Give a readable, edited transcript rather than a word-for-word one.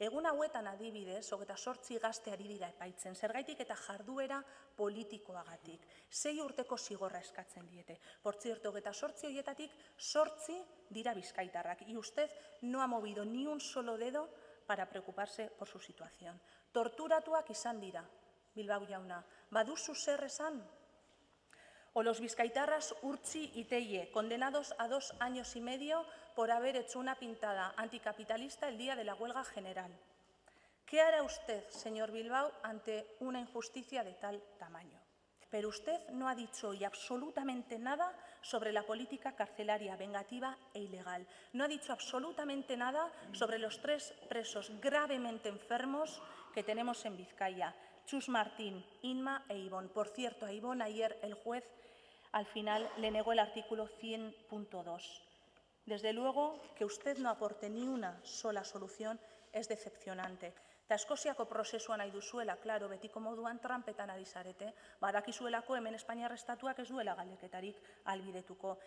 Egun hauetan adibidez, 28 gazte ari dira epaitzen, zergaitik eta jarduera politikoagatik. 6 urteko zigorra eskatzen diete. Por cierto, 28 horietatik 8 dira bizkaitarrak. Y usted no ha movido ni un solo dedo para preocuparse por su situación. Torturatuak izan dira, Bilbao jauna. Baduzu zer esan? O los vizcaitarras Urtzi y Telle, condenados a 2 años y medio por haber hecho una pintada anticapitalista el día de la huelga general. ¿Qué hará usted, señor Bilbao, ante una injusticia de tal tamaño? Pero usted no ha dicho hoy absolutamente nada sobre la política carcelaria vengativa e ilegal. No ha dicho absolutamente nada sobre los 3 presos gravemente enfermos que tenemos en Vizcaya: Chus Martín, Inma e Ivón. Por cierto, a Ivón ayer el juez al final le negó el artículo 100.2. Desde luego, que usted no aporte ni una sola solución es decepcionante. Eta Eskoziako prozesua nahi duzuela, klaro, betiko moduan tranpetan ari zarete, badakizuelako hemen Espainiar Estatuak ez duela galdeketarik ahalbidetuko.